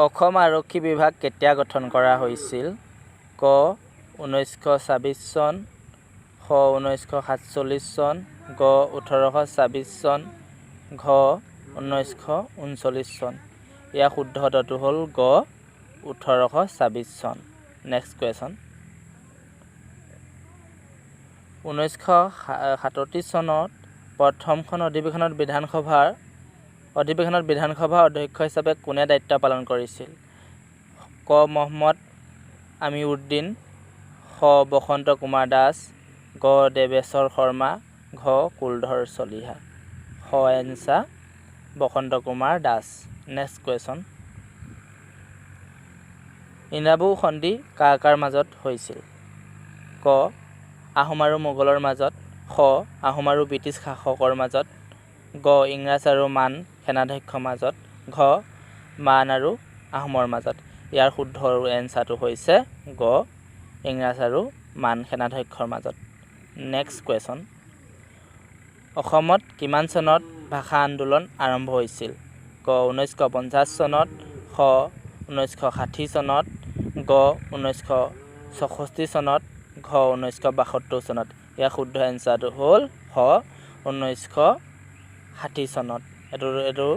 অসম আৰক্ষী বিভাগ কেতিয়া গঠন কৰা হৈছিল? ক 1926 চন, খ 1947 চন, গ 1826 চন, ঘ 1939 চন। ইয়াৰ শুদ্ধ উত্তৰটো হ'ল গ 1826 চন। Next question. 1937 চনত প্ৰথমখন অধিৱেশনত বিধানসভাৰ অধ্যক্ষ হিচাপে কোনে দায়িত্ব পালন কৰিছিল? ক মহম্মদ আমিউদ্দিন, খ বসন্ত কুমাৰ দাস, গ দেৱেশ্বৰ শৰ্মা, ঘ কুলধৰ চলিহা। খ answer Basanta Kumar Das. Next question. ইন্দ্ৰাবু সন্ধি কাৰ কাৰ মাজত হৈছিল? ক আহোম আৰু মোগলৰ মাজত, খ আহোম আৰু ব্ৰিটিছ শাসকৰ মাজত, গ ইংৰাজ আৰু মান সেনাধ্যক্ষৰ মাজত, ঘ মান আৰু আহোমৰ মাজত। ইয়াৰ শুদ্ধ এনচাৰটো হৈছে গ ইংৰাজ আৰু মান সেনাধ্যক্ষৰ মাজত। Next question. অসমত কিমান চনত ভাষা আন্দোলন আৰম্ভ হৈছিল? ক 1950 চনত, খ 1960 চনত, গ 1964 চনত, ঘ 1972 চনত। ইয়াৰ শুদ্ধ এনচাৰটো হ'ল খ 1960 চনত। এইটো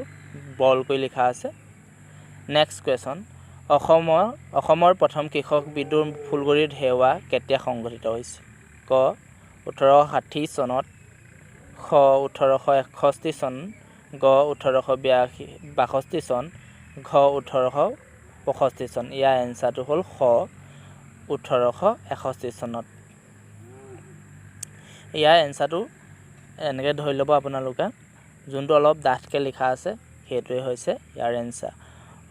বল কৰি লিখা আছে। Next question. অসমৰ প্ৰথম কৃষক বিদ্ৰোহ ফুলগুৰিত হেৱা কেতিয়া সংঘটিত হৈছিল? ক 1860 চনত, খ 1861 চন, গ 1862 চন, ঘ 1865 চন। ইয়াৰ এনচাৰটো হ'ল খ 1861 চনত। ইয়াৰ এনচাৰটো এনেকৈ ধৰি ল'ব আপোনালোকে, যোনটো অলপ ডাঠকৈ লিখা আছে সেইটোৱে হৈছে ইয়াৰ এনচাৰ।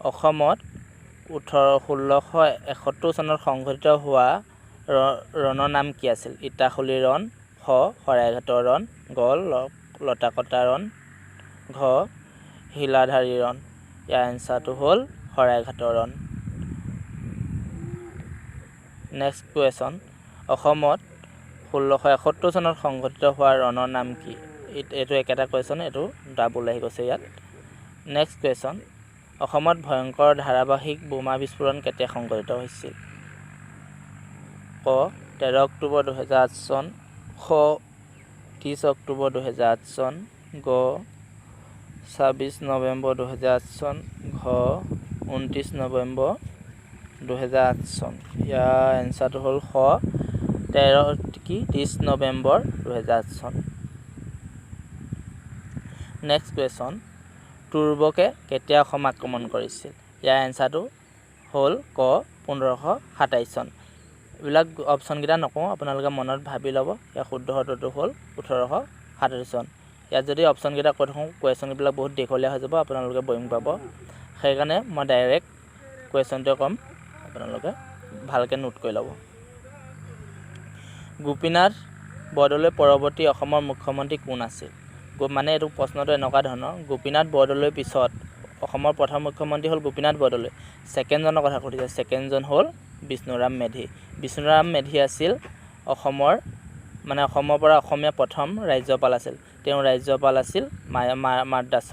অসমত 1671 চনত সংঘটিত হোৱা ৰণৰ নাম কি আছিল? ইটাখুলি ৰণ, খ শৰাইঘাটৰ ৰণ, গ লতাকটা ৰণ, ঘ শিলাধাৰী ৰণ। ইয়াৰ এনচাৰটো হ'ল শৰাইঘাটৰ ৰণ। Next question. অসমত 1671 চনত সংঘটিত হোৱা ৰণৰ নাম কি? এইটো একেটা কুৱেশ্যন, এইটো ডাবুল আহি গৈছে ইয়াত। Next question. অসমত ভয়ংকৰ ধাৰাবাহিক বোমা বিস্ফোৰণ কেতিয়া সংঘটিত হৈছিল? ক 13 অক্টোবৰ 2008 চন, খ 30 অক্টোবৰ 2008 চন, গ 26 নৱেম্বৰ 2008 চন, ঘ 29 নৱেম্বৰ 2008 চন। ইয়াৰ এনচাৰটো হ'ল খ 30 নৱেম্বৰ 2008 চন। Next question. তুৰ্বকে কেতিয়া অসম আক্ৰমণ কৰিছিল? ইয়াৰ এনচাৰটো হ'ল ক 1527 চন। এইবিলাক অপশ্যনকেইটা নকওঁ, আপোনালোকে মনত ভাবি ল'ব। ইয়াৰ শুদ্ধ উত্তৰটো হ'ল 1837 চন। ইয়াত যদি অপশ্যনকেইটা কৈ থাকোঁ কুৱেশ্যনবিলাক বহুত দীঘলীয়া হৈ যাব, আপোনালোকে বৰিং পাব। সেইকাৰণে মই ডাইৰেক্ট কুৱেশ্যনটোৱে ক'ম, আপোনালোকে ভালকৈ নোট কৰি ল'ব। গোপীনাথ বৰদলৈ পৰৱৰ্তী অসমৰ মুখ্যমন্ত্ৰী কোন আছিল? মানে এইটো প্ৰশ্নটো এনেকুৱা ধৰণৰ, গোপীনাথ বৰদলৈৰ পিছত অসমৰ প্ৰথম মুখ্যমন্ত্ৰী হ'ল গোপীনাথ বৰদলৈ। ছেকেণ্ডজনৰ কথা সুধিছে, ছেকেণ্ডজন হ'ল বিষ্ণুৰাম মেধি। বিষ্ণুৰাম মেধি আছিল অসমৰ পৰা অসমীয়া প্ৰথম ৰাজ্যপাল আছিল। তেওঁ ৰাজ্যপাল আছিল মাদ্ৰাছ।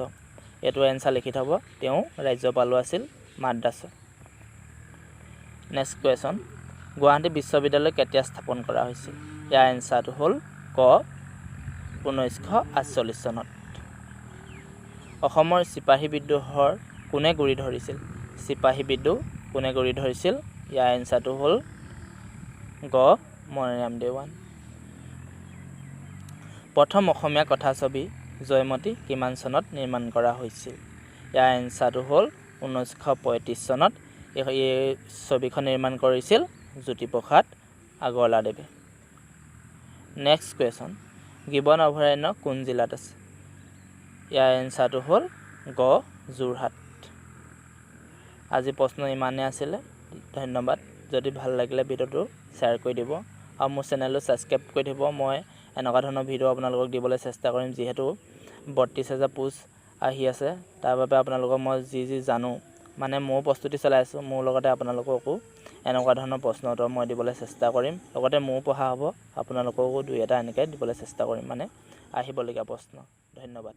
এইটো এনচাৰ লিখি থ'ব, তেওঁ ৰাজ্যপালো আছিল মাদ্ৰাছ। Next question. গুৱাহাটী বিশ্ববিদ্যালয় কেতিয়া স্থাপন কৰা হৈছিল? ইয়াৰ এনচাৰটো হ'ল ক 1948 চনত। অসমৰ চিপাহী বিদ্ৰোহৰ কোনে গুৰি ধৰিছিল? চিপাহী বিদ্ৰোহ কোনে গুৰি ধৰিছিল? ইয়াৰ এনচাৰটো হ'ল গ মণিৰাম দেৱান। প্ৰথম অসমীয়া কথাছবি জয়মতী কিমান চনত নিৰ্মাণ কৰা হৈছিল? ইয়াৰ এনচাৰটো হ'ল 1935 চনত। এই ছবিখন নিৰ্মাণ কৰিছিল জ্যোতিপ্ৰসাদ আগৰৱালাদেৱে। Next question. গিবন অভয়াৰণ্য কোন জিলাত আছে? ইয়াৰ এনচাৰটো হ'ল গ যোৰহাট। আজি প্ৰশ্ন ইমানেই আছিলে। ধন্যবাদ। যদি ভাল লাগিলে ভিডিঅ'টো শ্বেয়াৰ কৰি দিব আৰু মোৰ চেনেলটো ছাবস্ক্ৰাইব কৰি দিব। মই এনেকুৱা ধৰণৰ ভিডিঅ' আপোনালোকক দিবলৈ চেষ্টা কৰিম, যিহেতু 32,000 পোষ্ট আহি আছে। তাৰ বাবে আপোনালোকক মই যি জানো, মানে ময়ো প্ৰস্তুতি চলাই আছোঁ, মোৰ লগতে আপোনালোককো এনেকুৱা ধৰণৰ প্ৰশ্ন উত্তৰ মই দিবলৈ চেষ্টা কৰিম। লগতে ময়ো পঢ়া হ'ব, আপোনালোককো 2-এটা এনেকৈ দিবলৈ চেষ্টা কৰিম, মানে আহিবলগীয়া প্ৰশ্ন। ধন্যবাদ।